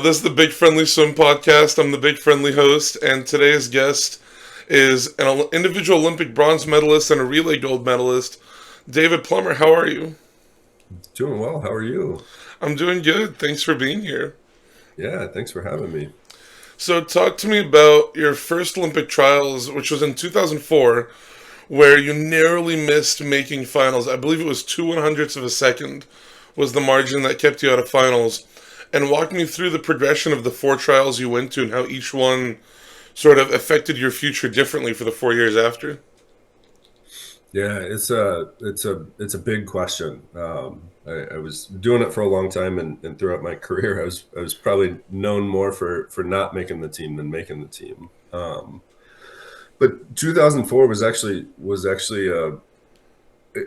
This is the Big Friendly Swim podcast. I'm the Big Friendly host, and today's guest is an individual Olympic bronze medalist and a relay gold medalist, David Plummer. How are you? Doing well. How are you? I'm doing good. Thanks for being here. Yeah, thanks for having me. So, talk to me about your first Olympic trials, which was in 2004, where you narrowly missed making finals. I believe it was 2/100ths of a second was the margin that kept you out of finals. And walk me through the progression of the four trials you went to and how each one sort of affected your future differently for the 4 years after. Yeah, it's a big question. I was doing it for a long time, and throughout my career, I was probably known more for not making the team than making the team. But 2004 was actually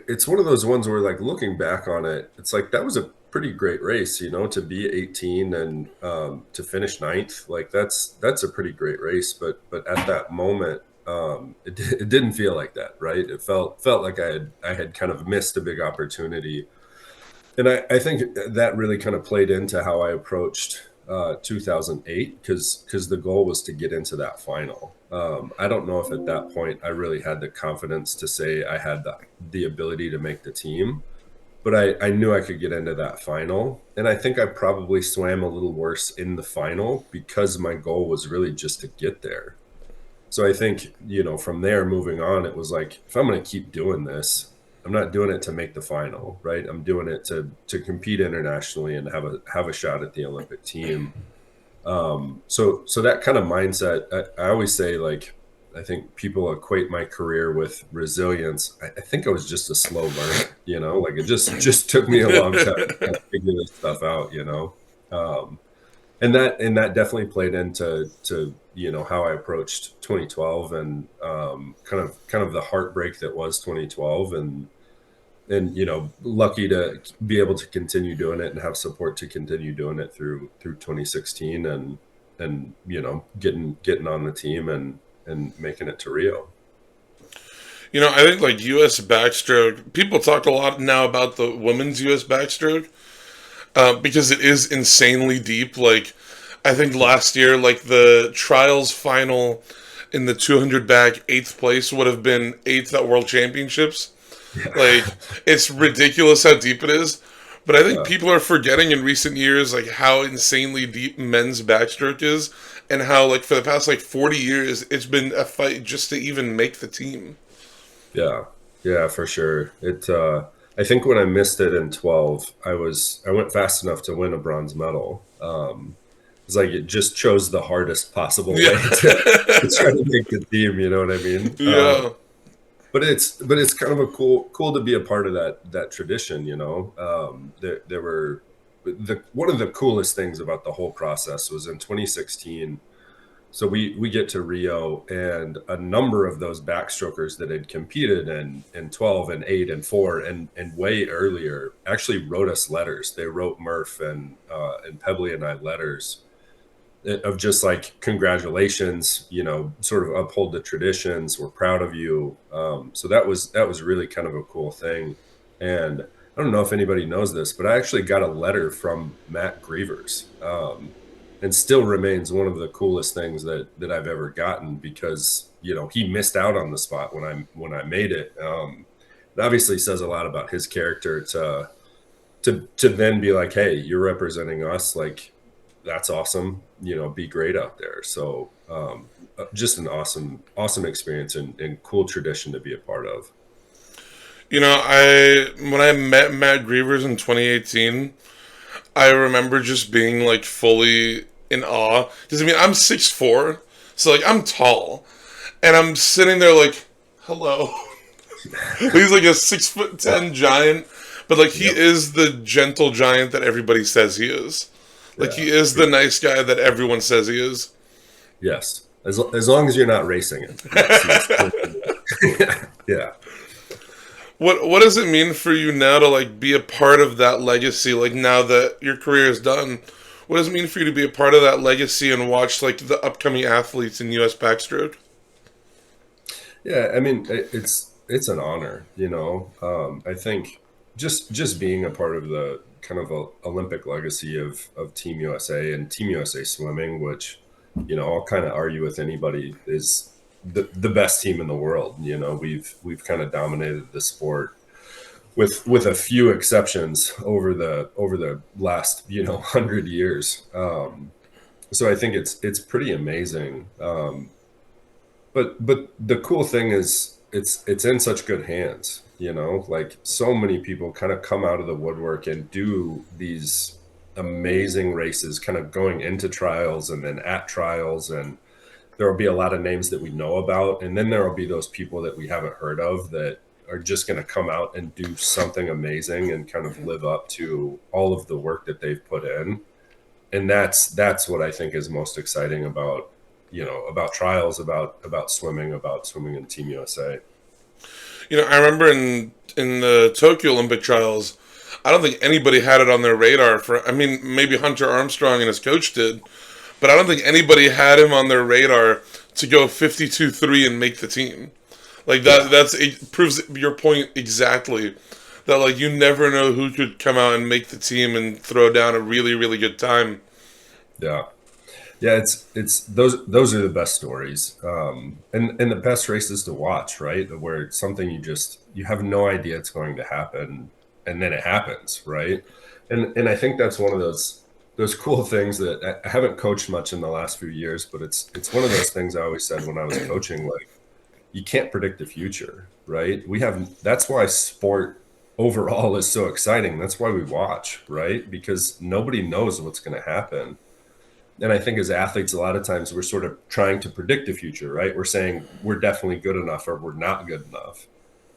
it's one of those ones where, like, looking back on it, it's like that was a pretty great race, to be 18 and to finish ninth. Like that's a pretty great race. But at that moment, it didn't feel like that, right? It felt like I had kind of missed a big opportunity, and I think that really kind of played into how I approached 2008, because the goal was to get into that final. I don't know if at that point I really had the confidence to say I had the ability to make the team, but I knew I could get into that final. And I think I probably swam a little worse in the final because my goal was really just to get there. So I think, from there moving on, it was like, if I'm going to keep doing this, I'm not doing it to make the final, right? I'm doing it to compete internationally and have a shot at the Olympic team. So that kind of mindset, I always say, like, I think people equate my career with resilience. I think I was just a slow learner, like it just took me a long time to kind of figure this stuff out. Um, and that definitely played into how I approached 2012, and kind of the heartbreak that was 2012, and lucky to be able to continue doing it and have support to continue doing it through 2016, and getting on the team and making it to Rio. I think like U.S. backstroke, people talk a lot now about the women's U.S. backstroke because it is insanely deep. Like, I think last year, like the trials final in the 200 bag, eighth place would have been eighth at World Championships. Yeah. Like, it's ridiculous how deep it is. But I think Yeah. people are forgetting in recent years, like, how insanely deep men's backstroke is, and how, like, for the past, like, 40 years, it's been a fight just to even make the team. Yeah. Yeah, for sure. I think when I missed it in 12, I went fast enough to win a bronze medal. It's like it just chose the hardest possible Yeah. way to try to make the team, you know what I mean? Yeah. But it's kind of a cool to be a part of that tradition. There were one of the coolest things about the whole process was in 2016. So we get to Rio, and a number of those backstrokers that had competed in 12 and 8 and 4 and way earlier actually wrote us letters. They wrote Murph and Pebbly and I letters of just like, congratulations, sort of uphold the traditions, we're proud of you. So that was really kind of a cool thing. And I don't know if anybody knows this, but I actually got a letter from Matt Grievers, and still remains one of the coolest things that I've ever gotten, because he missed out on the spot when I made it. It obviously says a lot about his character to then be like, hey, you're representing us, like, that's awesome, be great out there. So just an awesome experience, and cool tradition to be a part of. I when I met Matt Grievers in 2018, I remember just being like fully in awe. Because I mean, I'm 6'4", so like I'm tall, and I'm sitting there like, hello. He's like a 6'10" giant, but like he Yep. is the gentle giant that everybody says he is. Like Yeah. he is the nice guy that everyone says he is. Yes. As long as you're not racing it. Yes. Yeah. Yeah. What does it mean for you now to like be a part of that legacy? Like now that your career is done, what does it mean for you to be a part of that legacy and watch like the upcoming athletes in U.S. backstroke? Yeah, I mean, it's an honor. I think just being a part of kind of a Olympic legacy of Team USA and Team USA swimming, which, I'll kind of argue with anybody is the best team in the world. We've kind of dominated the sport with a few exceptions over the last 100 years. So I think it's pretty amazing. But the cool thing is it's in such good hands. Like so many people kind of come out of the woodwork and do these amazing races, kind of going into trials and then at trials, and there will be a lot of names that we know about, and then there will be those people that we haven't heard of that are just going to come out and do something amazing and kind of live up to all of the work that they've put in. And that's what I think is most exciting about trials, about swimming in Team USA. I remember in the Tokyo Olympic trials, I don't think anybody had it on their radar for. I mean, maybe Hunter Armstrong and his coach did, but I don't think anybody had him on their radar to go 52-3 and make the team. Like that, Yeah, it proves your point exactly. That like you never know who could come out and make the team and throw down a really really good time. yeah, yeah. It's those are the best stories, and the best races to watch, right? Where it's something you have no idea it's going to happen, and then it happens, right? And I think that's one of those cool things that I haven't coached much in the last few years, but it's one of those things I always said when I was coaching, like you can't predict the future, right? That's why sport overall is so exciting. That's why we watch, right? Because nobody knows what's going to happen. And I think as athletes, a lot of times we're sort of trying to predict the future, right? We're saying we're definitely good enough or we're not good enough.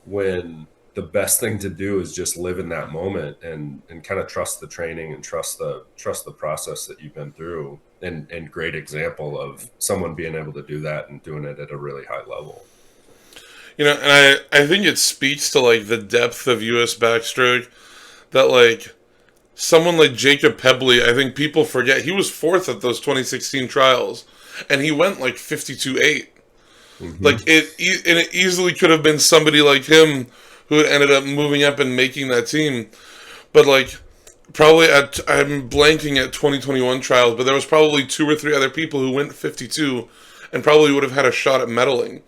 When the best thing to do is just live in that moment and kind of trust the training and trust the process that you've been through. And great example of someone being able to do that and doing it at a really high level. And I think it speaks to like the depth of U.S. backstroke that like someone like Jacob Pebley, I think people forget he was fourth at those 2016 trials, and he went like 52-8. Like Hmm. and it easily could have been somebody like him who had ended up moving up and making that team. But like probably I'm blanking at 2021 trials, but there was probably two or three other people who went 52 and probably would have had a shot at medaling.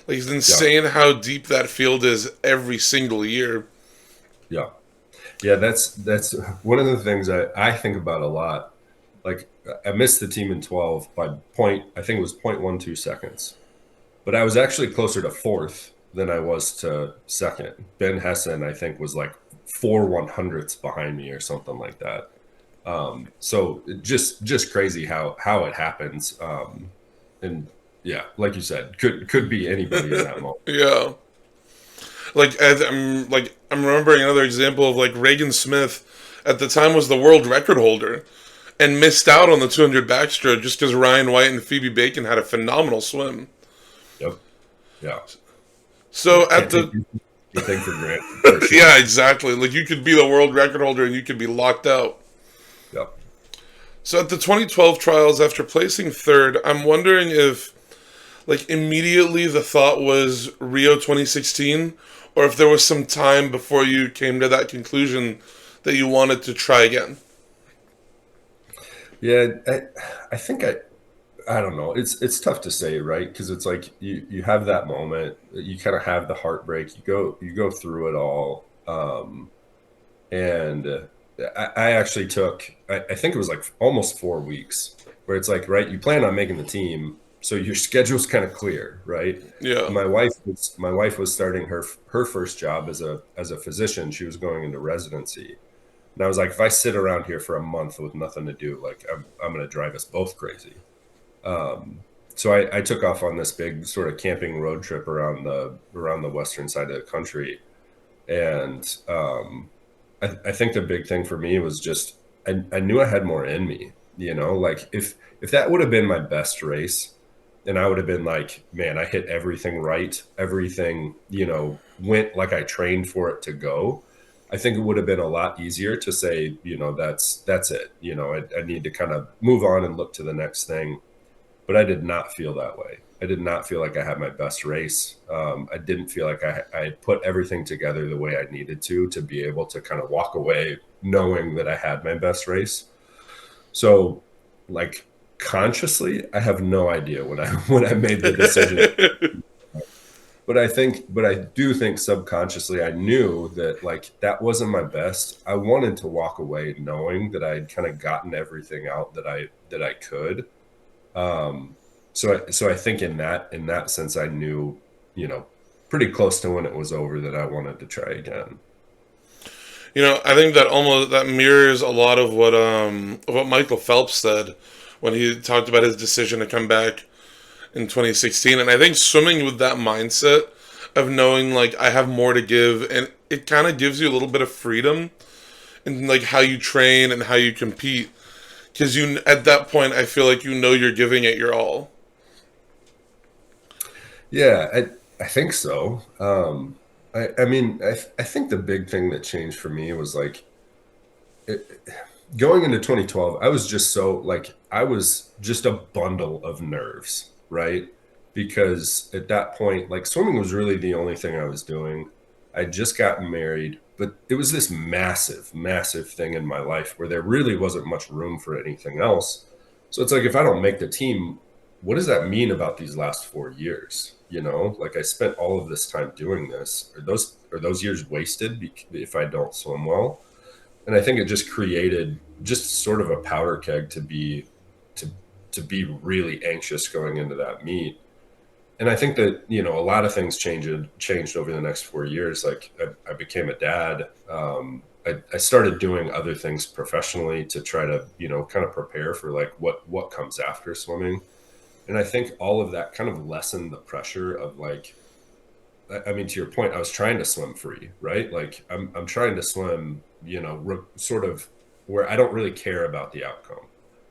Like it's Yeah. insane how deep that field is every single year. Yeah. Yeah. That's one of the things I think about a lot. Like I missed the team in 12 by I think it was 0.12 seconds, but I was actually closer to fourth than I was to second. Ben Hessen, I think, was like 4/100ths behind me or something like that. So just crazy how it happens. And yeah, like you said, could be anybody in that moment. Yeah. I'm remembering another example of like Reagan Smith at the time was the world record holder and missed out on the 200 backstroke just because Ryan White and Phoebe Bacon had a phenomenal swim. Yep. Yeah. So at Can't take the anything for granted for sure. yeah, exactly. Like you could be the world record holder and you could be locked out. Yep. So at the 2012 trials, after placing third, I'm wondering if like immediately the thought was Rio 2016, or if there was some time before you came to that conclusion that you wanted to try again. Yeah, I think I don't know. It's tough to say, right? Because it's like you have that moment, you kind of have the heartbreak, you go through it all, and I actually took I think it was like almost 4 weeks where it's like right, you plan on making the team, so your schedule's kind of clear, right? Yeah. My wife was starting her first job as a physician. She was going into residency. And I was like, if I sit around here for a month with nothing to do, like I'm going to drive us both crazy. So I took off on this big sort of camping road trip around the western side of the country, and I think the big thing for me was just I knew I had more in me. Like if that would have been my best race, and I would have been like, man, I hit everything right, everything went like I trained for it to go. I think it would have been a lot easier to say, that's it. I need to kind of move on and look to the next thing. But I did not feel that way. I did not feel like I had my best race. I didn't feel like I put everything together the way I needed to be able to kind of walk away knowing that I had my best race. So, like, consciously, I have no idea when I when I made the decision. But I do think subconsciously I knew that like that wasn't my best. I wanted to walk away knowing that I had kind of gotten everything out that I could. Um, so I think in that sense I knew, you know, pretty close to when it was over that I wanted to try again. I think that mirrors a lot of what Michael Phelps said when he talked about his decision to come back in 2016. And I think swimming with that mindset of knowing like I have more to give, and it kind of gives you a little bit of freedom in like how you train and how you compete, because you at that point I feel like you're giving it your all. Yeah, I think so. I mean, I think the big thing that changed for me was like it, going into 2012, I was just so like I was just a bundle of nerves, right? Because at that point, like swimming was really the only thing I was doing. I'd just gotten married, but it was this massive, massive thing in my life where there really wasn't much room for anything else. So it's like if I don't make the team, what does that mean about these last 4 years? You know, like I spent all of this time doing this. Are those years wasted if I don't swim well? And I think it just created just sort of a powder keg to to be really anxious going into that meet. And I think that a lot of things changed over the next 4 years. Like I became a dad. I started doing other things professionally to try to kind of prepare for like what comes after swimming. And I think all of that kind of lessened the pressure of like, I mean, to your point, I was trying to swim free, right? Like I'm trying to swim, sort of where I don't really care about the outcome,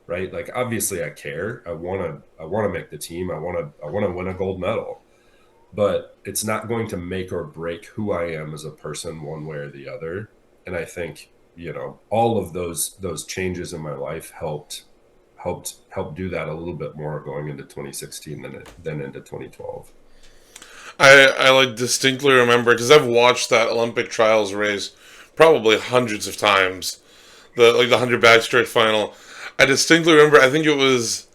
right? Like obviously I care. I want to make the team. I want to win a gold medal, but it's not going to make or break who I am as a person one way or the other. And I think, all of those changes in my life helped do that a little bit more going into 2016 than into 2012. I like distinctly remember because I've watched that Olympic trials race probably hundreds of times. The 100 backstroke final. I distinctly remember. I think it was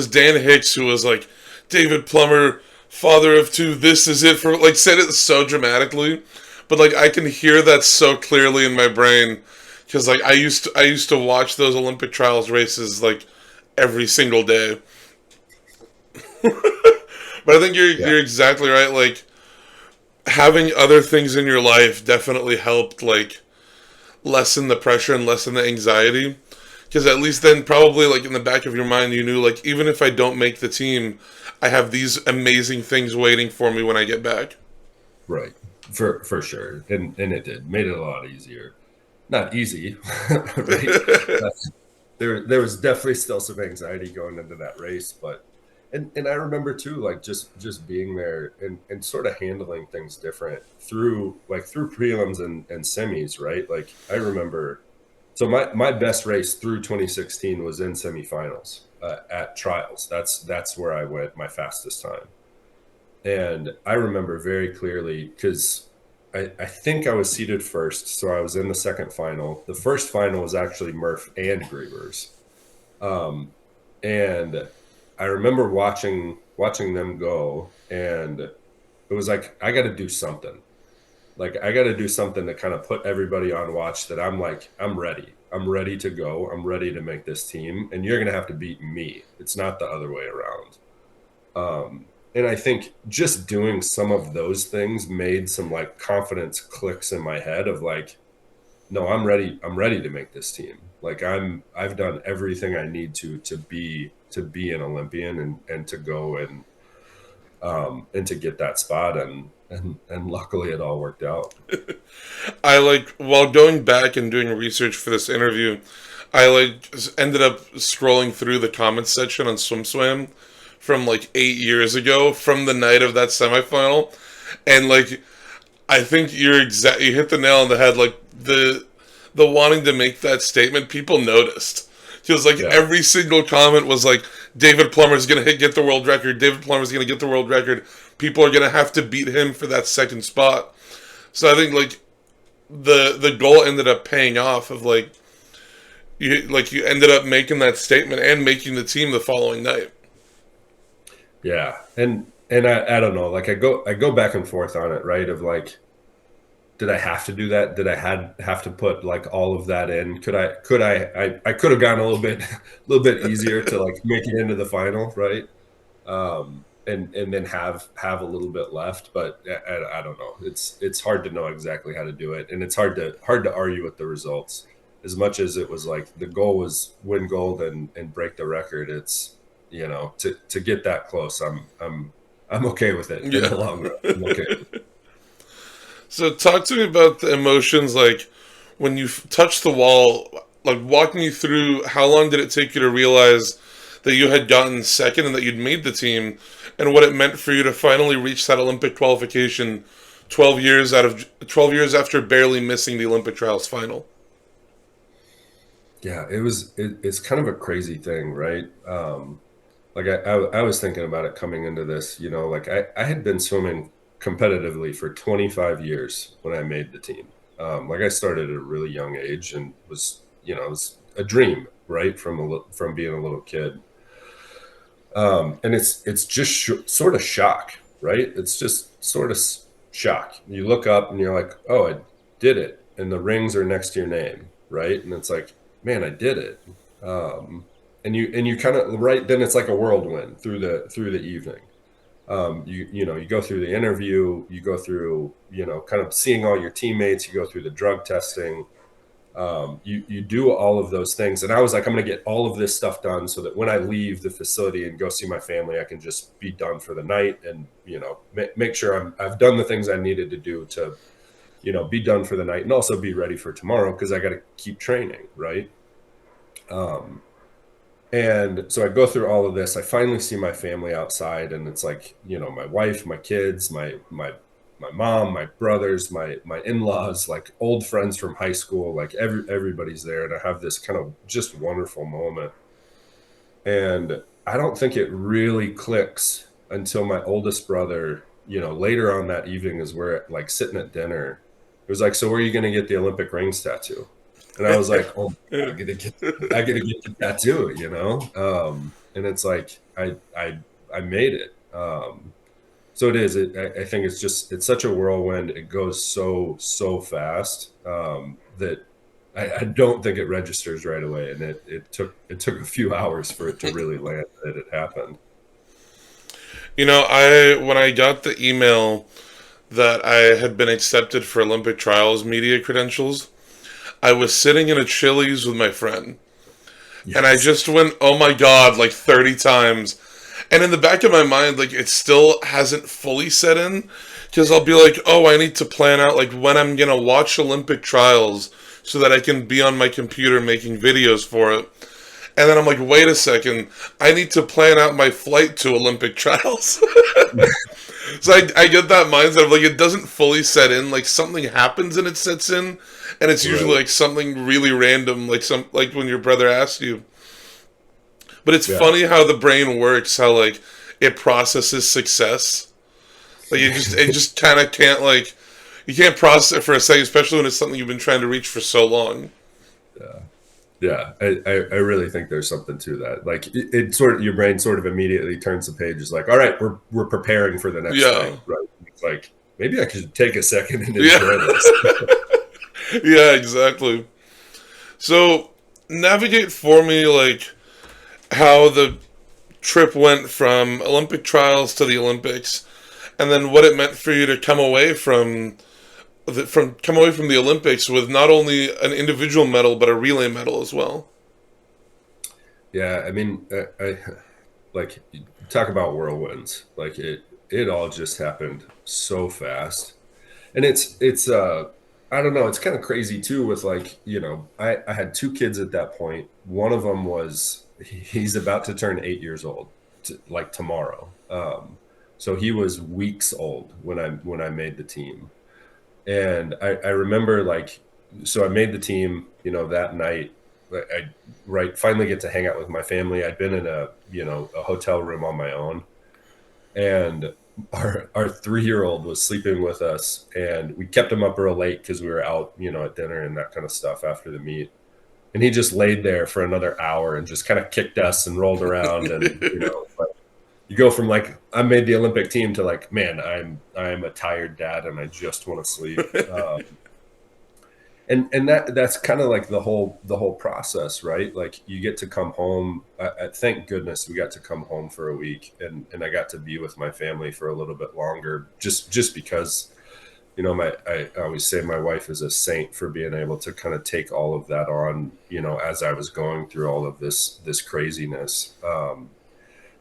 Dan Hicks who was like, David Plummer, father of two. This is it for like said it so dramatically, but like I can hear that so clearly in my brain because like I used to watch those Olympic trials races like every single day. But I think you're Yeah. you're exactly right. Like having other things in your life definitely helped like lessen the pressure and lessen the anxiety. Because at least then probably like in the back of your mind you knew like even if I don't make the team, I have these amazing things waiting for me when I get back. Right. For sure. And it did. Made it a lot easier. Not easy, right? There was definitely still some anxiety going into that race, but and I remember too, like just being there and sort of handling things different through prelims and semis, right? Like I remember, so my best race through 2016 was in semifinals at trials. That's where I went my fastest time. And I remember very clearly because I think I was seated first, so I was in the second final. The first final was actually Murph and Grievers. Um, and I remember watching them go, and it was like I got to do something. Like I got to do something to kind of put everybody on watch that I'm like I'm ready. I'm ready to go. I'm ready to make this team, and you're gonna have to beat me. It's not the other way around. And I think just doing some of those things made some like confidence clicks in my head of like, no, I'm ready. I'm ready to make this team. Like I've done everything I need to be an Olympian and to go and to get that spot and luckily it all worked out. I like while going back and doing research for this interview, I like ended up scrolling through the comments section on SwimSwam from like 8 years ago, from the night of that semifinal, and like I think you hit the nail on the head. Like the wanting to make that statement, people noticed. Because like Yeah. every single comment was like, David Plummer's gonna get the world record. David Plummer's gonna get the world record. People are gonna have to beat him for that second spot. So I think like the goal ended up paying off of you ended up making that statement and making the team the following night. Yeah. And I don't know, like I go back and forth on it, right? Of like, did I have to do that? Did I have to put like all of that in? I could have gone a little bit a little bit easier to like make it into the final, right? And then have a little bit left, but I don't know. It's hard to know exactly how to do it, and it's hard to argue with the results. As much as it was like the goal was win gold and break the record, it's to get that close, I'm okay with it in Yeah. the long run. I'm okay. So talk to me about the emotions, like when you touched the wall, like walking you through how long did it take you to realize that you had gotten second and that you'd made the team, and what it meant for you to finally reach that Olympic qualification 12 years after barely missing the Olympic trials final. Yeah, it's kind of a crazy thing, right? Like I was thinking about it coming into this, like I had been swimming competitively for 25 years when I made the team. Like I started at a really young age and it was a dream, right? From being a little kid. And it's just sort of shock, right? It's just sort of shock. You look up and you're like, oh, I did it. And the rings are next to your name, right? And it's like, man, I did it. And you kind of right then it's like a whirlwind through the evening. You go through the interview, you go through kind of seeing all your teammates, you go through the drug testing, you do all of those things, and I was like, I'm going to get all of this stuff done so that when I leave the facility and go see my family, I can just be done for the night, and make sure I've done the things I needed to do to be done for the night, and also be ready for tomorrow because I got to keep training, right? um, and so I go through all of this. I finally see my family outside, and it's like, my wife, my kids, my mom, my brothers, my in-laws, like old friends from high school, like everybody's there, and I have this kind of just wonderful moment. And I don't think it really clicks until my oldest brother, later on that evening, is where like sitting at dinner. It was like, so where are you going to get the Olympic rings tattoo? And I was like, oh, I gotta get the tattoo, and it's like I made it. So it is. I think it's such a whirlwind. It goes so fast, that I don't think it registers right away, and it took a few hours for it to really land that it happened. I when I got the email that I had been accepted for Olympic trials media credentials, I was sitting in a Chili's with my friend, and I Yes. just went, "Oh my god!" like 30 times. And in the back of my mind, like it still hasn't fully set in, because I'll be like, "Oh, I need to plan out like when I'm gonna watch Olympic trials so that I can be on my computer making videos for it." And then I'm like, "Wait a second, I need to plan out my flight to Olympic trials." So I get that mindset of like it doesn't fully set in, like something happens and it sets in, and it's usually Right. like something really random, like when your brother asks you. But it's Yeah. funny how the brain works, how like it processes success. Like it just kind of can't, like you can't process it for a second, especially when it's something you've been trying to reach for so long. Yeah. Yeah, I really think there's something to that. Like it sort of, your brain sort of immediately turns the page. It's like, all right, we're preparing for the next Yeah, thing, right? It's like maybe I could take a second and yeah, enjoy this. yeah, exactly. So navigate for me like how the trip went from Olympic trials to the Olympics, and then what it meant for you to come away from the Olympics with not only an individual medal but a relay medal as well. Yeah, I mean, I like talk about whirlwinds. Like it all just happened so fast, and it's I don't know. It's kind of crazy too. With like I had two kids at that point. One of them he's about to turn 8 years old, like tomorrow. So he was weeks old when I made the team, and I remember like, so I made the team, that night. I right finally get to hang out with my family. I'd been in a hotel room on my own, and our 3-year-old was sleeping with us, and we kept him up real late because we were out, at dinner and that kind of stuff after the meet. And he just laid there for another hour and just kind of kicked us and rolled around. And, like, you go from like, I made the Olympic team to like, man, I'm a tired dad and I just want to sleep. And that's kind of like the whole process, right? Like, you get to come home. Thank goodness we got to come home for a week, and I got to be with my family for a little bit longer, just because, I always say my wife is a saint for being able to kind of take all of that on, as I was going through all of this craziness.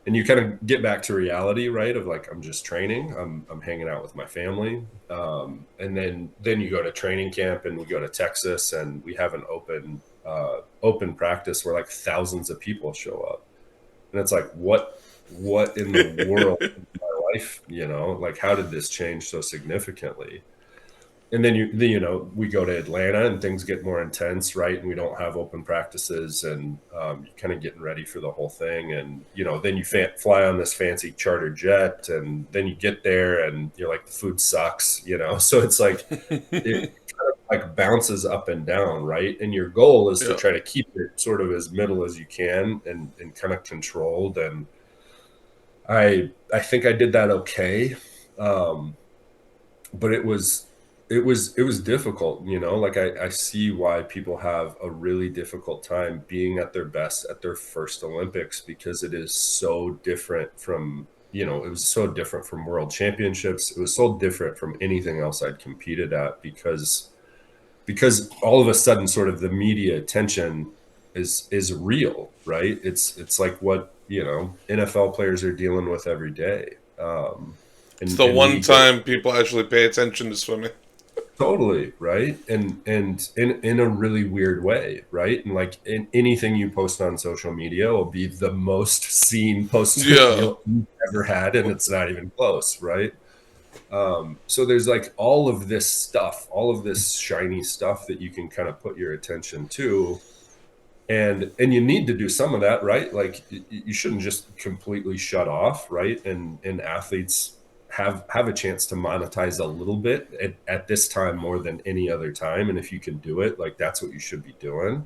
And you kind of get back to reality, right? Of like, I'm just training, I'm hanging out with my family. And then you go to training camp, and we go to Texas, and we have an open practice where like thousands of people show up. And it's like, what in the world is my life? Like, how did this change so significantly? And then we go to Atlanta, and things get more intense, right? And we don't have open practices, and you're kind of getting ready for the whole thing. And then you fly on this fancy charter jet, and then you get there, and you're like, the food sucks. So it's like, it kind of like bounces up and down, right? And your goal is to Yeah. try to keep it sort of as middle as you can, and kind of controlled. And I think I did that okay. Um, but it was difficult. Like, I see why people have a really difficult time being at their best at their first Olympics, because it is so different from, it was so different from world championships. It was so different from anything else I'd competed at, because all of a sudden, sort of, the media attention is real, right? It's like what, NFL players are dealing with every day. It's And the and one we go. time people actually pay attention to swimming. Totally, right? And in a really weird way, right? And like, anything you post on social media will be the most seen post Yeah. you've ever had, and it's not even close, right? So there's like all of this stuff, all of this shiny stuff that you can kind of put your attention to, and you need to do some of that, right? Like, you shouldn't just completely shut off, right? And athletes have a chance to monetize a little bit at this time more than any other time. And if you can do it, like, that's what you should be doing.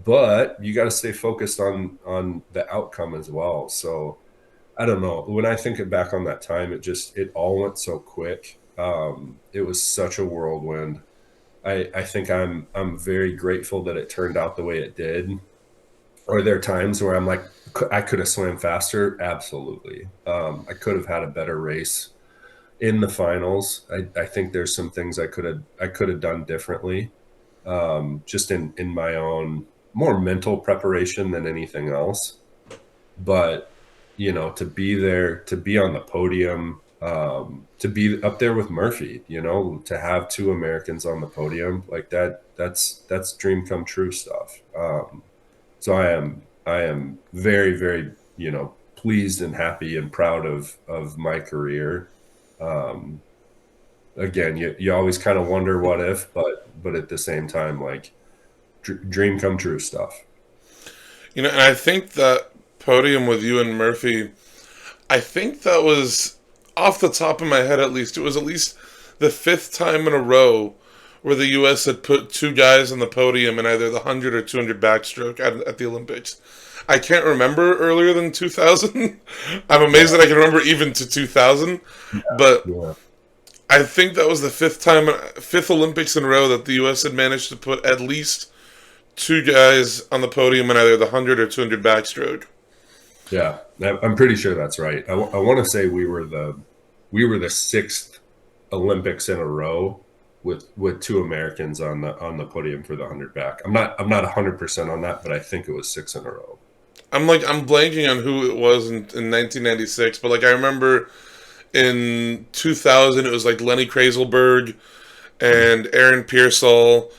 But you got to stay focused on the outcome as well. So I don't know, when I think back on that time, it all went so quick. It was such a whirlwind. I think I'm very grateful that it turned out the way it did. Are there times where I'm like, I could have swam faster? Absolutely. I could have had a better race in the finals. I think there's some things I could have done differently, just in my own more mental preparation than anything else. But to be there, to be on the podium, to be up there with Murphy, to have two Americans on the podium like that, that's dream come true stuff. So I am very, very, pleased and happy and proud of my career. Um, Again, you always kind of wonder what if, but at the same time, like, dream come true stuff. And I think that podium with you and Murphy, I think that was, off the top of my head at least, it was at least the fifth time in a row where the U.S. had put two guys on the podium in either the 100 or 200 backstroke at the Olympics. I can't remember earlier than 2000. I'm amazed Yeah, that I can remember even to 2000. But yeah. I think that was the fifth Olympics in a row that the U.S. had managed to put at least two guys on the podium in either the 100 or 200 backstroke. Yeah, I'm pretty sure that's right. I want to say we were the sixth Olympics in a row with two Americans on the podium for the 100 back. I'm not 100% on that, but I think it was six in a row. I'm blanking on who it was in 1996, but like I remember in 2000 it was like Lenny Kraselberg and Aaron Piersol,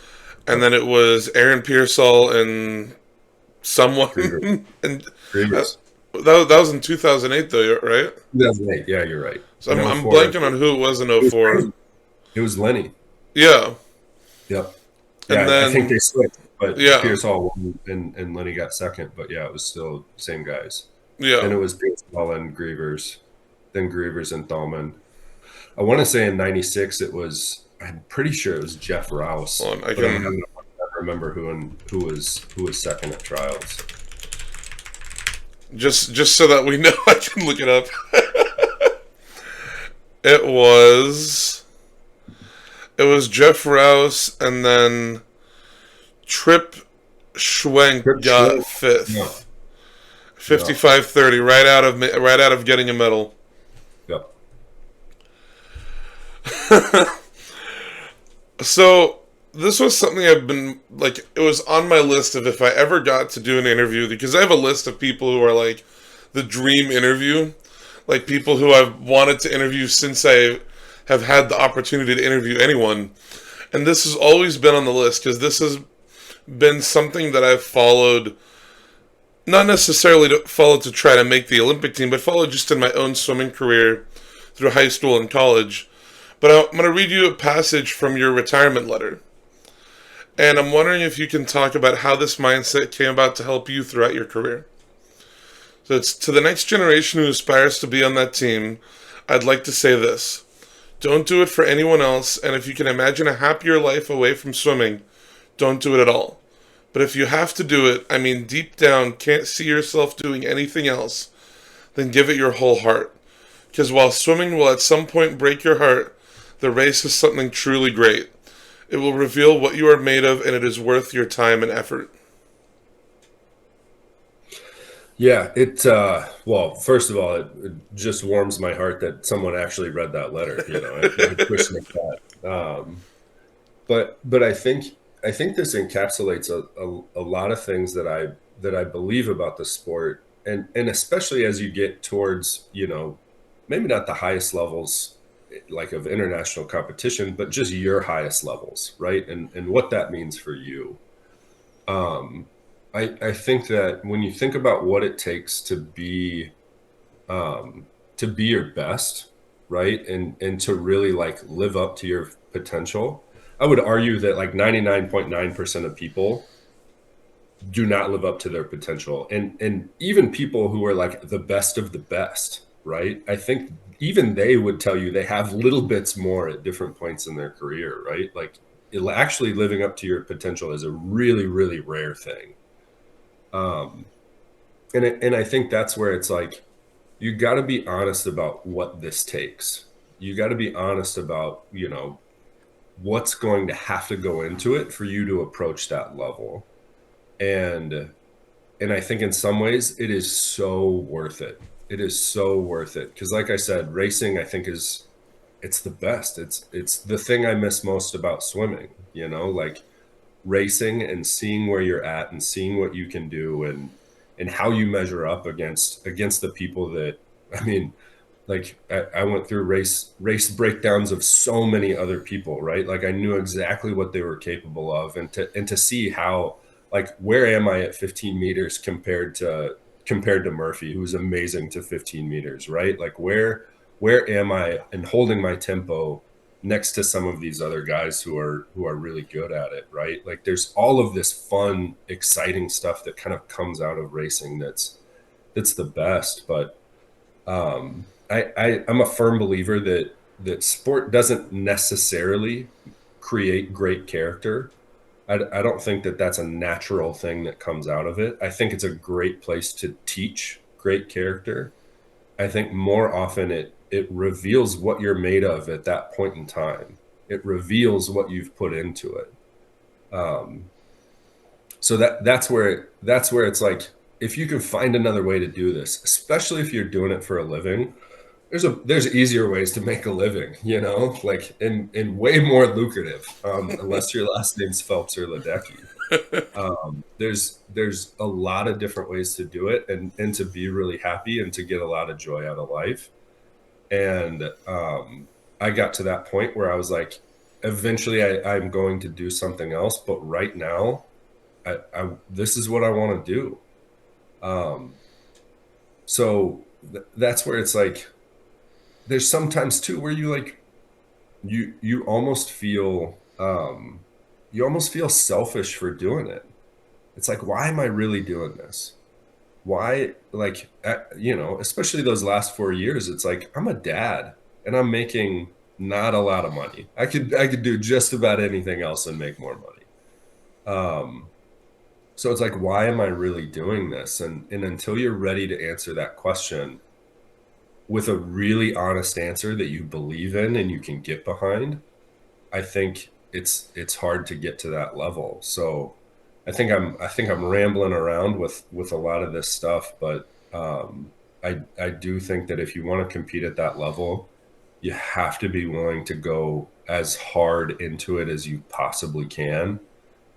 and Yep. then it was Aaron Piersol and Griever, someone, and uh, Grievous. that was in 2008 though, right? 2008. Yeah, you're right. So In I'm '04, blanking on who it was in it was '04. Lenny. It was Lenny. Yeah, Yep. and Yeah, I think then they switched, but yeah, Piersol won, and Lenny got second. But yeah, it was still same guys. Then yeah. it was Piersol and Grievers. then Grievers and Thalman. I want to say in '96 it was. I'm pretty sure it was Jeff Rouse, Hold on, I but I'm can having a hard time remember who was second at trials. just so that we know, I can look it up. It was it was Jeff Rouse, and then Trip Schwenk Trip got Schwenk. No, fifth, no, 55-30, right out of getting a medal. yep. So this was something I've been like. It was on my list of if I ever got to do an interview, because I have a list of people who are like the dream interview, like people who I've wanted to interview since I have had the opportunity to interview anyone. And this has always been on the list because this has been something that I've followed, not necessarily to follow to try to make the Olympic team, but followed just in my own swimming career through high school and college. But I'm going to read you a passage from your retirement letter. And I'm wondering if you can talk about how this mindset came about to help you throughout your career. So it's to the next generation who aspires to be on that team, I'd like to say this. Don't do it for anyone else, and if you can imagine a happier life away from swimming, don't do it at all. But if you have to do it, I mean deep down can't see yourself doing anything else, then give it your whole heart. Because while swimming will at some point break your heart, the race is something truly great. It will reveal what you are made of, and it is worth your time and effort. Yeah, well, first of all, it just warms my heart that someone actually read that letter. I appreciate that. But I think this encapsulates a lot of things that I believe about the sport, and especially as you get towards, maybe not the highest levels like of international competition, but just your highest levels, right? And what that means for you. Um, I think that when you think about what it takes to be your best, right, and to really like live up to your potential, I would argue that like 99.9% of people do not live up to their potential, and even people who are like the best of the best, right? I think even they would tell you they have little bits more at different points in their career, right? Like actually living up to your potential is a really, really rare thing. Um, and I think that's where it's like you got to be honest about what this takes. You got to be honest about, what's going to have to go into it for you to approach that level. And and I think in some ways it is so worth it. It is so worth it because like I said, racing I think is it's the best. It's the thing I miss most about swimming, like racing and seeing where you're at and seeing what you can do and how you measure up against the people that I mean, like I went through race breakdowns of so many other people, right? Like I knew exactly what they were capable of, and to see how like where am I at 15 meters compared to Murphy, who's amazing to 15 meters, right? Like where am I in holding my tempo next to some of these other guys who are really good at it, right? Like there's all of this fun, exciting stuff that kind of comes out of racing that's the best. But I'm a firm believer that sport doesn't necessarily create great character. I don't think that that's a natural thing that comes out of it. I think it's a great place to teach great character. I think more often it reveals what you're made of at that point in time. It reveals what you've put into it. Um, so that's where it's like if you can find another way to do this, especially if you're doing it for a living, there's easier ways to make a living, like and way more lucrative, unless your last name's Phelps or Ledecky. There's a lot of different ways to do it and to be really happy and to get a lot of joy out of life. And I got to that point where I was like, eventually I'm going to do something else, but right now, this is what I want to do. Um, so that's where it's like, there's sometimes too where you like you almost feel selfish for doing it. It's like, why am I really doing this? why, like, you know, especially those last 4 years, it's like I'm a dad and I'm making not a lot of money. I could do just about anything else and make more money. Um, so it's like, why am I really doing this? And until you're ready to answer that question with a really honest answer that you believe in and you can get behind, I think it's hard to get to that level. So I think I'm rambling around with a lot of this stuff, but I do think that if you want to compete at that level, you have to be willing to go as hard into it as you possibly can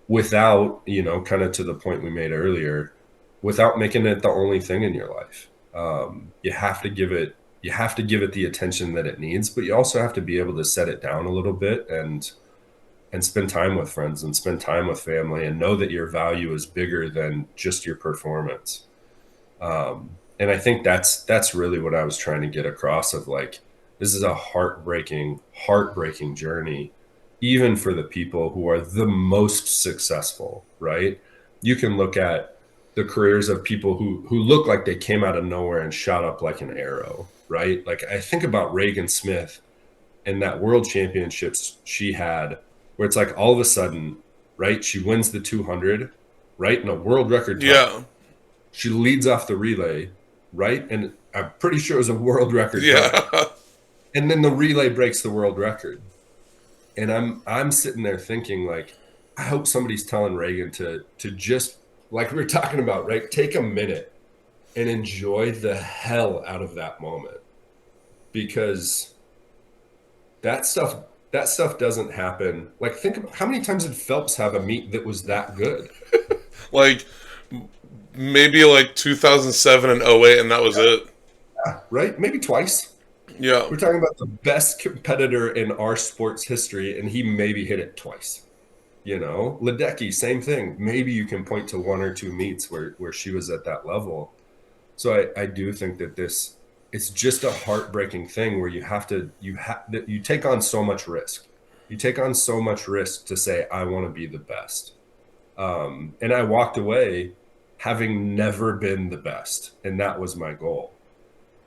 without, you know, kind of to the point we made earlier, without making it the only thing in your life. You have to give it the attention that it needs, but you also have to be able to set it down a little bit and spend time with friends and spend time with family and know that your value is bigger than just your performance. And I think that's really what I was trying to get across of like, this is a heartbreaking journey, even for the people who are the most successful, right? You can look at the careers of people who look like they came out of nowhere and shot up like an arrow, right? Like I think about Reagan Smith and that world championships she had, where it's like all of a sudden, right? She wins the 200, right? In a world record time. Yeah. She leads off the relay, right? And I'm pretty sure it was a world record time. Yeah. And then the relay breaks the world record. And I'm sitting there thinking like, I hope somebody's telling Reagan to just like we were talking about, right? Take a minute and enjoy the hell out of that moment because that stuff that stuff doesn't happen. Like think about how many times did Phelps have a meet that was that good? Like maybe like 2007 and '08, and that was it. Yeah, right? Maybe twice. Yeah. We're talking about the best competitor in our sports history, and he maybe hit it twice. You know, Ledecky, same thing. Maybe you can point to one or two meets where she was at that level. So I do think that this it's just a heartbreaking thing where you take on so much risk. You take on so much risk to say I want to be the best. And I walked away having never been the best, and that was my goal.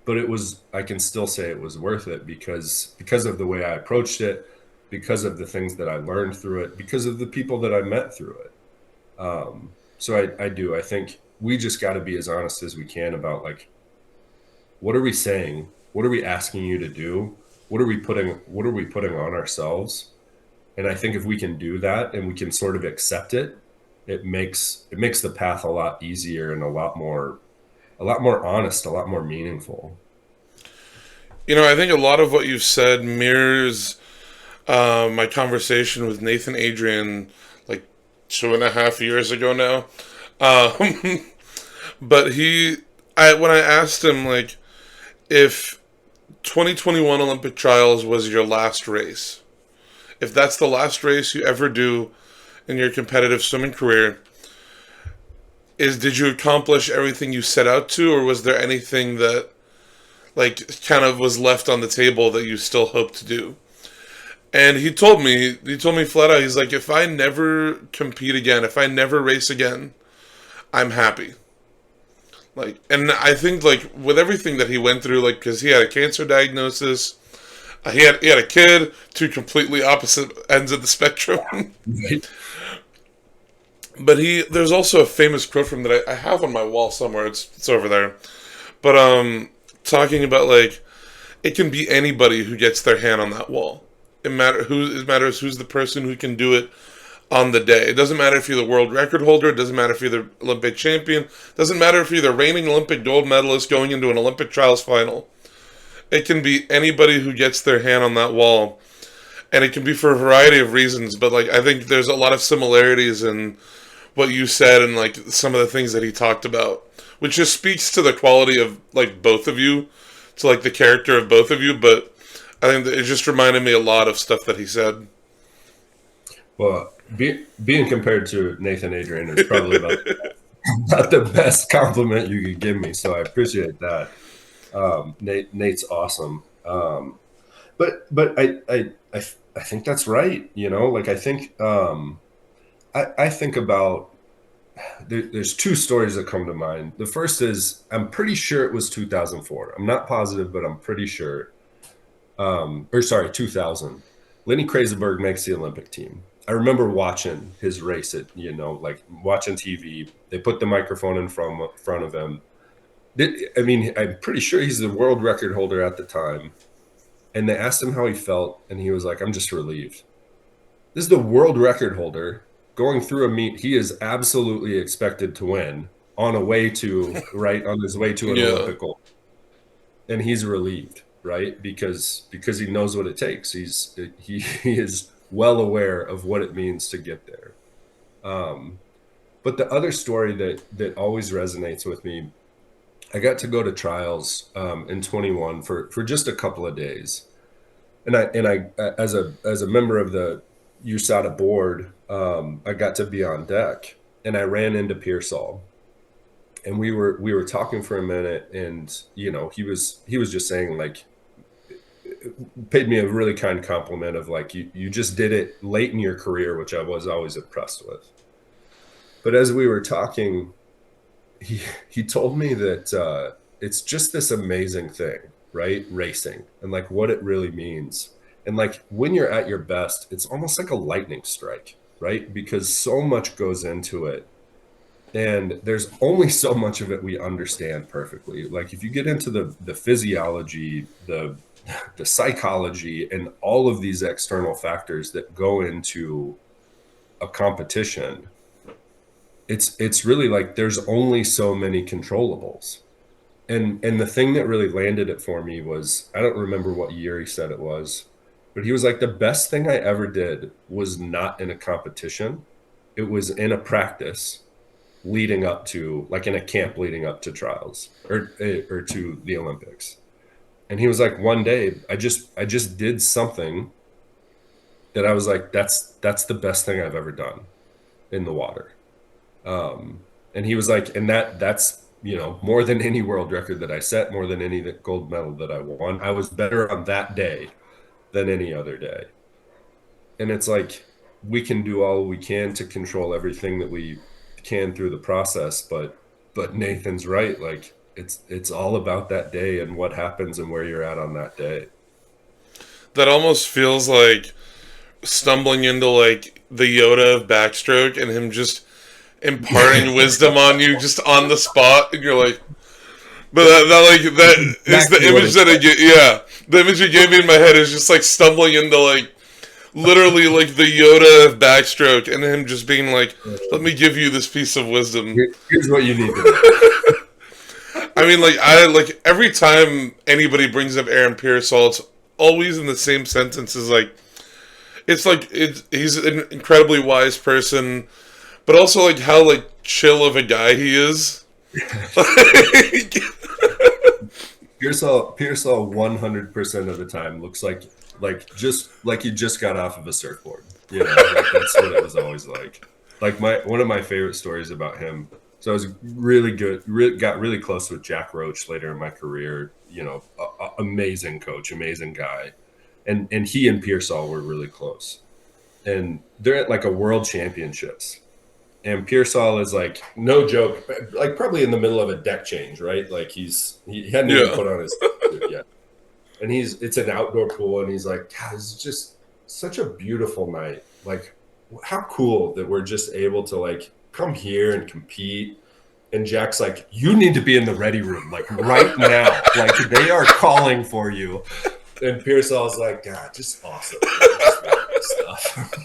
But it was I can still say it was worth it because of the way I approached it, because of the things that I learned through it, because of the people that I met through it. So I think we just got to be as honest as we can about like, what are we saying? What are we asking you to do? What are we putting on ourselves? And I think if we can do that and we can sort of accept it, it makes the path a lot easier and a lot more honest, a lot more meaningful. You know, I think a lot of what you've said mirrors my conversation with Nathan Adrian like 2.5 years ago now. Um, but when I asked him like if 2021 Olympic trials was your last race, if that's the last race you ever do in your competitive swimming career, did you accomplish everything you set out to, or was there anything that like kind of was left on the table that you still hope to do? And he told me flat out, he's like, if I never compete again, if I never race again, I'm happy. Like, and I think like with everything that he went through, like because he had a cancer diagnosis, he had a kid, two completely opposite ends of the spectrum. Right. But there's also a famous quote from that I have on my wall somewhere. It's over there. But talking about like it can be anybody who gets their hand on that wall. It matters who's the person who can do it on the day. It doesn't matter if you're the world record holder. It doesn't matter if you're the Olympic champion. It doesn't matter if you're the reigning Olympic gold medalist going into an Olympic trials final. It can be anybody who gets their hand on that wall, and it can be for a variety of reasons. But like I think there's a lot of similarities in what you said and like some of the things that he talked about, which just speaks to the quality of like both of you, to like the character of both of you. But I think that it just reminded me a lot of stuff that he said. Well, being compared to Nathan Adrian is probably about the best compliment you could give me. So I appreciate that. Nate's awesome. But I think that's right. You know, like I think about there's two stories that come to mind. The first is I'm pretty sure it was 2004. I'm not positive, but I'm pretty sure. Or sorry, 2000. Lenny Krasenberg makes the Olympic team. I remember watching his race at, like watching TV. They put the microphone in front of him. I mean, I'm pretty sure he's the world record holder at the time. And they asked him how he felt, and he was like, I'm just relieved. This is the world record holder going through a meet he is absolutely expected to win on his way to an Yeah. Olympic gold. And he's relieved, right? Because he knows what it takes. He is well aware of what it means to get there. But the other story that always resonates with me, I got to go to trials in 21 for just a couple of days, and I as a member of the USADA board, I got to be on deck, and I ran into Piersol, and we were talking for a minute, and he was just saying, like, paid me a really kind compliment of like, you just did it late in your career, which I was always impressed with. But as we were talking, he told me that it's just this amazing thing, right? Racing, and like what it really means. And like when you're at your best, it's almost like a lightning strike, right? Because so much goes into it. And there's only so much of it we understand perfectly. Like if you get into the physiology, the psychology, and all of these external factors that go into a competition, it's really like there's only so many controllables. And the thing that really landed it for me was, I don't remember what year he said it was, but he was like, the best thing I ever did was not in a competition. It was in a practice leading up to, like in a camp leading up to trials or to the Olympics. And he was like, one day I just did something that I was like, that's the best thing I've ever done in the water. And he was like, and that's more than any world record that I set, more than any gold medal that I won. I was better on that day than any other day. And it's like, we can do all we can to control everything that we can through the process, but Nathan's right. Like it's all about that day and what happens and where you're at on that day. That almost feels like stumbling into like the Yoda of backstroke and him just imparting wisdom on you just on the spot, and you're like, but that is the Exactly what image it's that I like. get. Yeah, the image you gave me in my head is just like stumbling into like literally like the Yoda of backstroke, and him just being like, "Let me give you this piece of wisdom." Here's what you need to know. I mean, like I like every time anybody brings up Aaron Piersol, it's always in the same sentence. Is like he's an incredibly wise person, but also like how like chill of a guy he is. Like, Piersol 100% of the time looks just like he just got off of a surfboard. Like that's what it was always like. Like one of my favorite stories about him. So I was really good, got really close with Jack Roach later in my career. Amazing coach, amazing guy, and he and Piersol were really close. And they're at like a world championships. And Piersol is like, no joke, like probably in the middle of a deck change, right? Like he hadn't even yeah, put on his suit yet. And it's an outdoor pool, and he's like, God, this is just such a beautiful night. Like, how cool that we're just able to like come here and compete. And Jack's like, you need to be in the ready room, like right now. Like they are calling for you. And Piersol's like, God, just awesome. Man. Just love this stuff.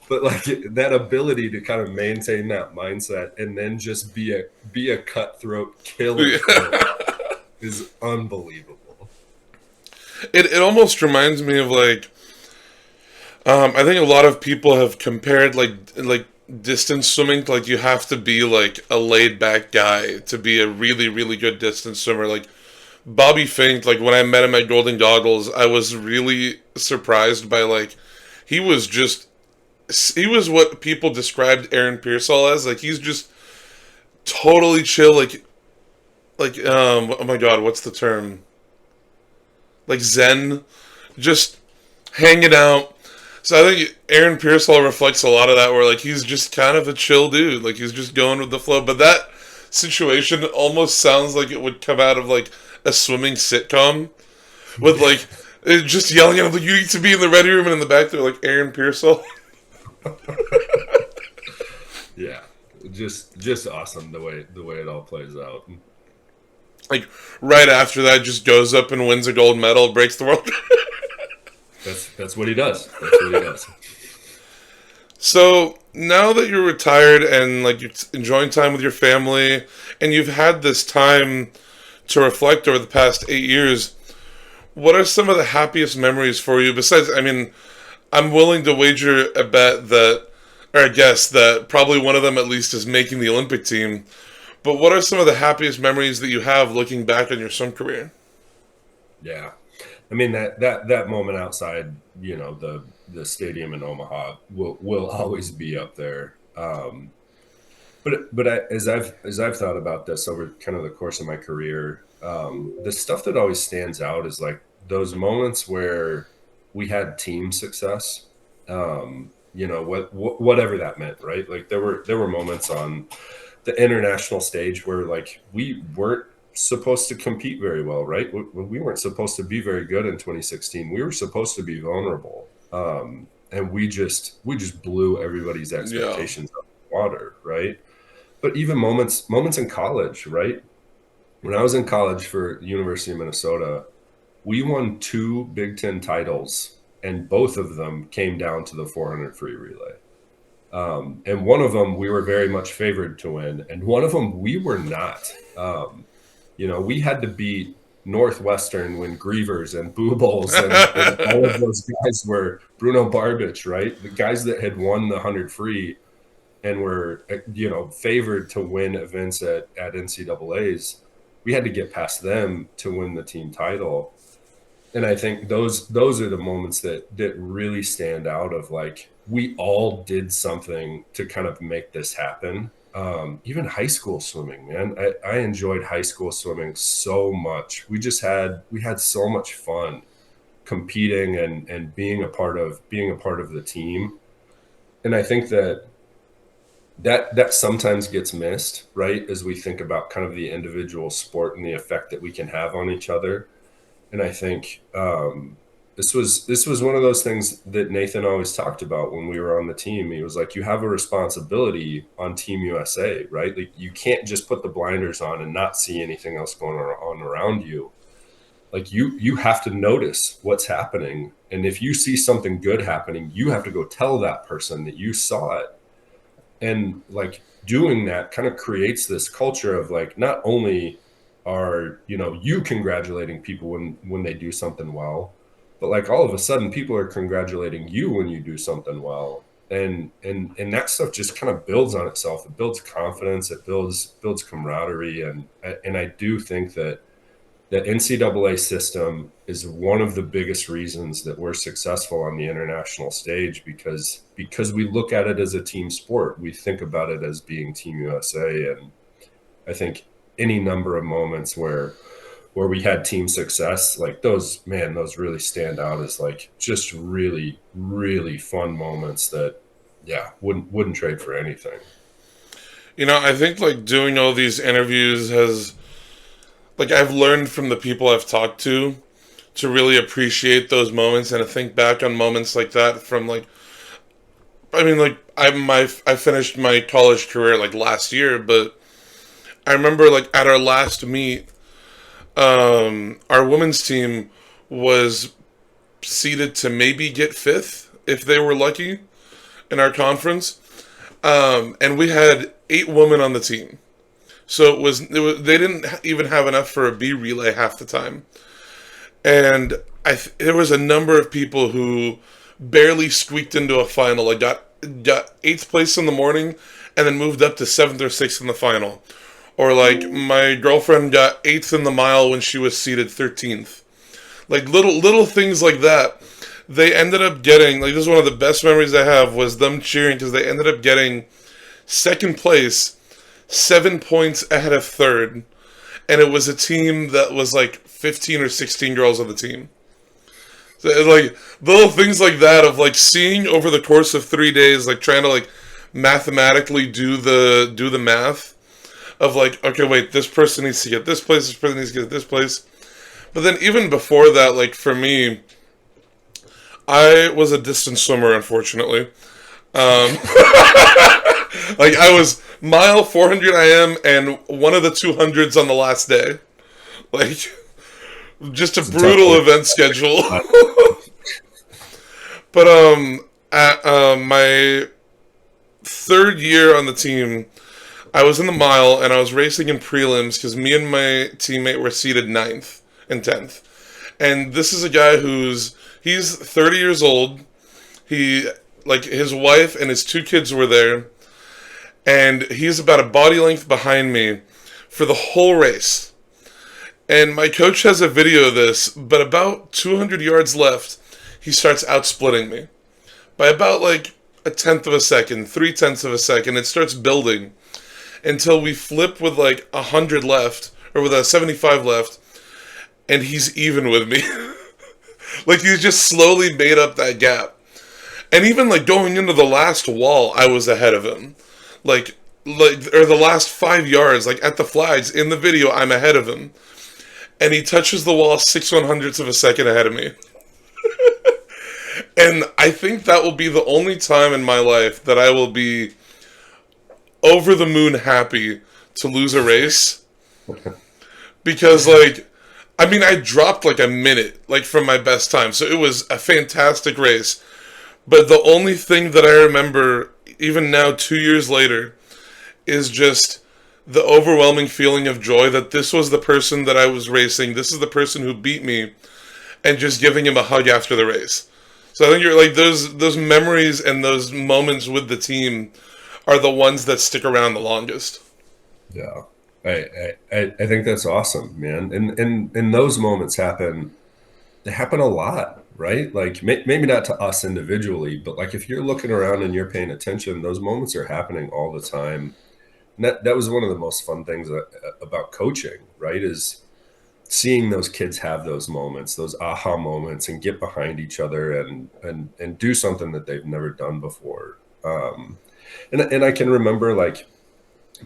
But like that ability to kind of maintain that mindset and then just be a cutthroat killer yeah. for a while is unbelievable. It almost reminds me of like I think a lot of people have compared like distance swimming to like you have to be like a laid back guy to be a really really good distance swimmer. Like Bobby Fink, like when I met him at Golden Goggles, I was really surprised by like he was just he was what people described Aaron Piersol as. Like he's just totally chill. Like oh my god, what's the term? Like Zen, just hanging out, So I think Aaron Piersol reflects a lot of that, where like he's just kind of a chill dude, like he's just going with the flow. But that situation almost sounds like it would come out of like a swimming sitcom with like just yelling at him like you need to be in the ready room, and in the back they're like Aaron Piersol. Yeah, just awesome the way it all plays out. Like right after that, just goes up and wins a gold medal, breaks the world. That's what he does. That's what he does. So now that you're retired and like you're enjoying time with your family, and you've had this time to reflect over the past 8 years, what are some of the happiest memories for you? Besides, I mean, I'm willing to wager a bet that, or I guess that probably one of them at least is making the Olympic team. But what are some of the happiest memories that you have looking back on your swim career? Yeah, I mean that moment outside, the stadium in Omaha will always be up there. As I've thought about this over kind of the course of my career, the stuff that always stands out is like those moments where we had team success. Whatever that meant, right? Like there were moments on the international stage where like we weren't supposed to compete very well, right? We weren't supposed to be very good in 2016. We were supposed to be vulnerable, and we just blew everybody's Yeah. expectations out of the water, right? But even moments in college, right? When I was in college for the University of Minnesota, we won two Big Ten titles, and both of them came down to the 400 free relay. And one of them we were very much favored to win, and one of them we were not. We had to beat Northwestern when Grievers and Boobles and all of those guys were Bruno Barbich, right? The guys that had won the 100 free and were, favored to win events at NCAAs. We had to get past them to win the team title. And I think those are the moments that really stand out of like, we all did something to kind of make this happen. Even high school swimming, man, I enjoyed high school swimming so much. We had so much fun competing and being a part of the team. And I think that sometimes gets missed, right? As we think about kind of the individual sport and the effect that we can have on each other. And I think this was one of those things that Nathan always talked about when we were on the team. He was like, you have a responsibility on Team USA, right? Like you can't just put the blinders on and not see anything else going on around you. Like you have to notice what's happening. And if you see something good happening, you have to go tell that person that you saw it. And like doing that kind of creates this culture of like, not only are you congratulating people when they do something well, but like all of a sudden people are congratulating you when you do something well, and that stuff just kind of builds on itself. It builds confidence, it builds camaraderie, and I do think that the NCAA system is one of the biggest reasons that we're successful on the international stage, because we look at it as a team sport. We think about it as being Team USA, and I think any number of moments where we had team success, like those really stand out as like just really, really fun moments that, yeah, wouldn't trade for anything. I think like doing all these interviews has, like, I've learned from the people I've talked to really appreciate those moments and to think back on moments like that from like, I mean, like I finished my college career like last year, but I remember like at our last meet, our women's team was seeded to maybe get fifth if they were lucky in our conference, and we had 8 women on the team. So it was they didn't even have enough for a B relay half the time, and there was a number of people who barely squeaked into a final. Like got 8th place in the morning, and then moved up to 7th or 6th in the final. Or like my girlfriend got 8th in the mile when she was seated 13th. Like little things like that. They ended up getting, like, this is one of the best memories I have, was them cheering because they ended up getting 2nd place, 7 points ahead of 3rd, and it was a team that was like 15 or 16 girls on the team. So, like little things like that of like seeing over the course of 3 days, like trying to like mathematically do the math of like, okay, wait, this person needs to get this place, this person needs to get this place. But then even before that, like for me, I was a distance swimmer, unfortunately. Um, like I was mile 400 IM and one of the 200s on the last day. Like just a It's a tough brutal one. event schedule. But at my third year on the team, I was in the mile and I was racing in prelims because me and my teammate were seated ninth and 10th. And this is a guy he's 30 years old. He like his wife and his two kids were there, and he's about a body length behind me for the whole race. And my coach has a video of this, but about 200 yards left, he starts outsplitting me by about like a tenth of a second, 3/10 of a second. It starts building until we flip with like 100 left, or with a 75 left, and he's even with me. Like he's just slowly made up that gap. And even like going into the last wall, I was ahead of him. Or the last 5 yards, like at the flags in the video, I'm ahead of him. And he touches the wall 6/100ths of a second ahead of me. And I think that will be the only time in my life that I will be over the moon happy to lose a race. Because, like, I mean, I dropped like a minute, like, from my best time. So it was a fantastic race. But the only thing that I remember, even now, 2 years later, is just the overwhelming feeling of joy that this was the person that I was racing. This is the person who beat me, and just giving him a hug after the race. So I think you're like those memories and those moments with the team are the ones that stick around the longest. Yeah. I think that's awesome, man. And those moments they happen a lot, right? Like maybe not to us individually, but like if you're looking around and you're paying attention, those moments are happening all the time. And that was one of the most fun things about coaching, right? Is seeing those kids have those moments, those aha moments, and get behind each other and do something that they've never done before. And I can remember like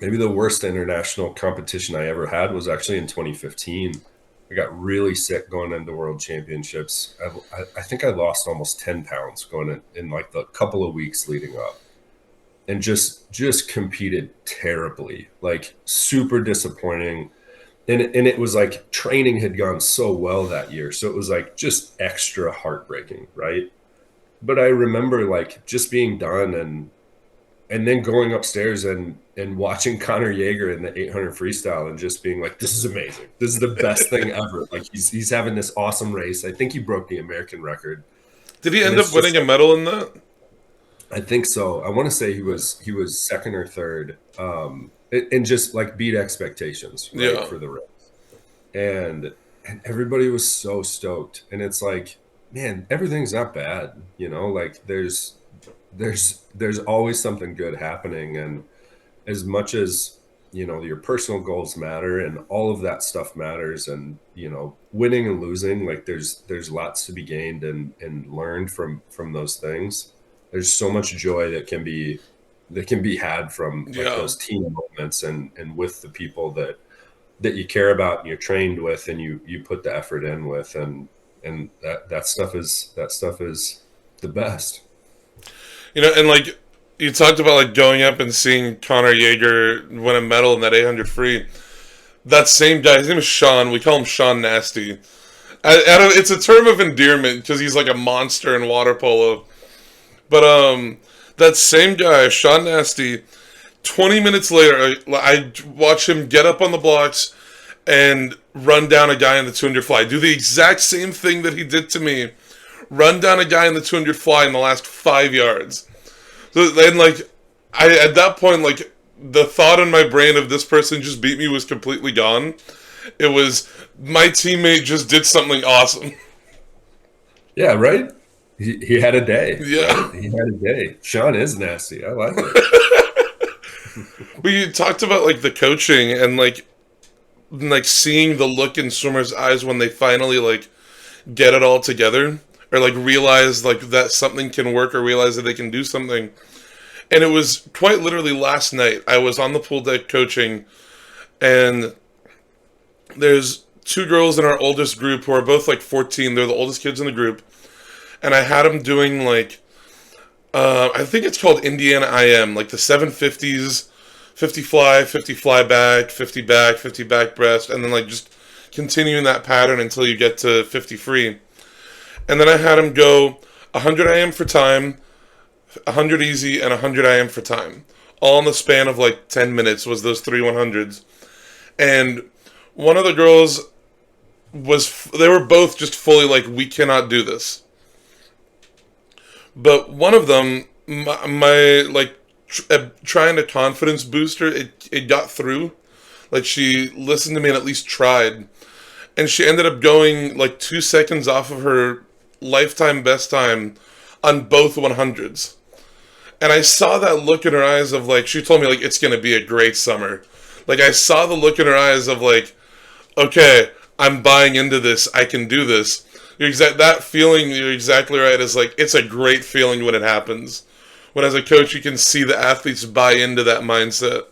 maybe the worst international competition I ever had was actually in 2015. I got really sick going into world championships. I think I lost almost 10 pounds going in like the couple of weeks leading up, and just competed terribly, like super disappointing. And it was like training had gone so well that year. So it was like just extra heartbreaking, right? But I remember like just being done and then going upstairs and watching Connor Yeager in the 800 freestyle and just being like, this is amazing. This is the best thing ever. Like he's having this awesome race. I think he broke the American record. Did he And end up it's winning just, a medal in that? I think so. I want to say he was second or third. And just like beat expectations, right, Yeah. for the race. And everybody was so stoked. And it's like, man, everything's not bad, like there's always something good happening. And as much as your personal goals matter and all of that stuff matters, and winning and losing, like there's lots to be gained and learned from those things. There's so much joy that can be had from like Yeah. those team moments and with the people that you care about and you're trained with and you put the effort in with, and that stuff is the best. And like you talked about like going up and seeing Connor Yeager win a medal in that 800 free. That same guy, his name is Sean. We call him Sean Nasty. It's a term of endearment because he's like a monster in water polo. But that same guy, Sean Nasty, 20 minutes later, I watch him get up on the blocks and run down a guy in the 200 fly. Do the exact same thing that he did to me. Run down a guy in the 200 fly in the last 5 yards. So then, like, at that point, like, the thought in my brain of this person just beat me was completely gone. It was, my teammate just did something awesome. Yeah, right. He had a day, Yeah. right? He had a day. Sean is nasty. I like it. But you talked about, like, the coaching and, like seeing the look in swimmers' eyes when they finally, like, get it all together. or like realize like that something can work, or realize that they can do something. And it was quite literally last night. I was on the pool deck coaching, and there's two girls in our oldest group who are both like 14. They're the oldest kids in the group. And I had them doing like, I think it's called Indiana IM, like the 750s, 50 fly back, 50 back, 50 back breast, and then like just continuing that pattern until you get to 50 free. And then I had them go 100 IM for time, 100 easy, and 100 IM for time. All in the span of like 10 minutes was those three 100s. And one of the girls they were both just fully like, we cannot do this. But one of them, my like, trying to confidence booster, it got through. Like, she listened to me and at least tried. And she ended up going like 2 seconds off of her lifetime best time on both 100s. And I saw that look in her eyes of like, she told me like, it's going to be a great summer. Like, I saw the look in her eyes of like, okay, I'm buying into this. I can do this. That feeling, you're exactly right, is like, it's a great feeling when it happens. When as a coach, you can see the athletes buy into that mindset.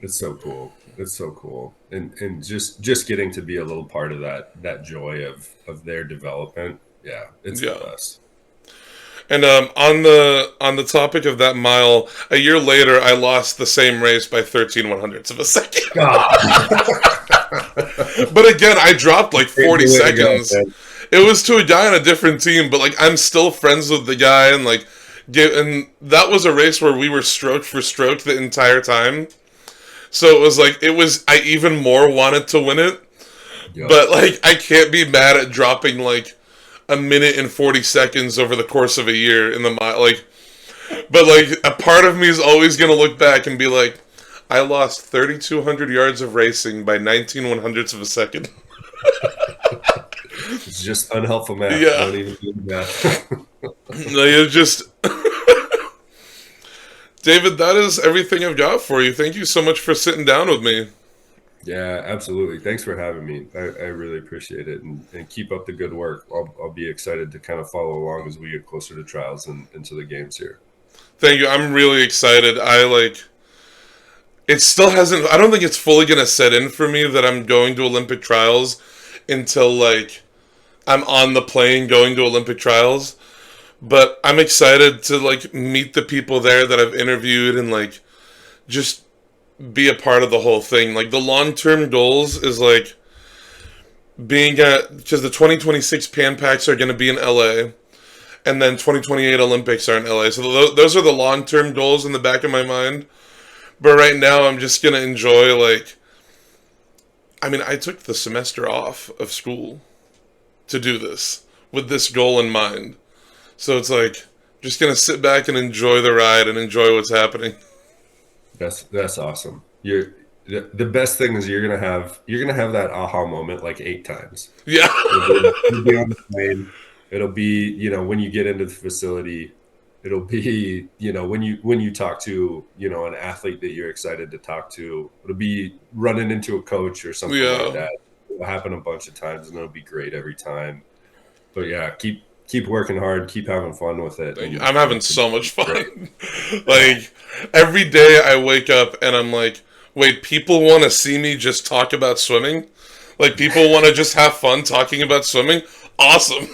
It's so cool. It's so cool. And just getting to be a little part of that joy of their development. Yeah, it's the best. And on the topic of that mile, a year later, I lost the same race by 13/100ths of a second. But again, I dropped like 40 seconds. It was to a guy on a different team, but like, I'm still friends with the guy, and like, and that was a race where we were stroke for stroke the entire time. So it was like, I even more wanted to win it, but like, I can't be mad at dropping like a minute and 40 seconds over the course of a year in the mile. Like, but like, a part of me is always gonna look back and be like, I lost 3,200 yards of racing by 19/100ths of a second. It's just unhelpful math. Yeah. Don't even do math. Like, it's just... David, that is everything I've got for you. Thank you so much for sitting down with me. Yeah, absolutely. Thanks for having me. I really appreciate it, and keep up the good work. I'll be excited to kind of follow along as we get closer to trials and into the games here. Thank you. I'm really excited. It still hasn't... I don't think it's fully going to set in for me that I'm going to Olympic trials until, like, I'm on the plane going to Olympic trials. But I'm excited to, like, meet the people there that I've interviewed and, like, just be a part of the whole thing. Like, the long-term goals is, like, being at... Because the 2026 Pan Pacs are going to be in LA. And then 2028 Olympics are in LA. So those are the long-term goals in the back of my mind. But right now, I'm just going to enjoy, like... I mean, I took the semester off of school to do this, with this goal in mind. So it's like, just going to sit back and enjoy the ride and enjoy what's happening. That's awesome. The best thing is you're gonna have that aha moment like 8 times. Yeah. You'll be on the plane. It'll be, when you get into the facility, it'll be, when you talk to, an athlete that you're excited to talk to, it'll be running into a coach or something like that. It'll happen a bunch of times, and it'll be great every time. But yeah, keep working hard, keep having fun with it. I'm having so much fun. Like, every day I wake up and I'm like, wait, people want to see me just talk about swimming? Like, people want to just have fun talking about swimming? Awesome.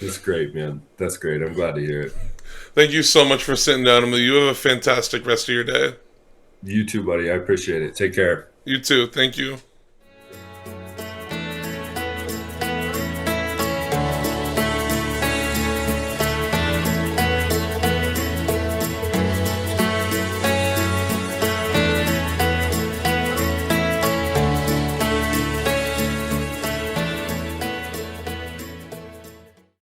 That's great, man. That's great. I'm glad to hear it. Thank you so much for sitting down with me. You have a fantastic rest of your day. You too, buddy. I appreciate it. Take care. You too. Thank you.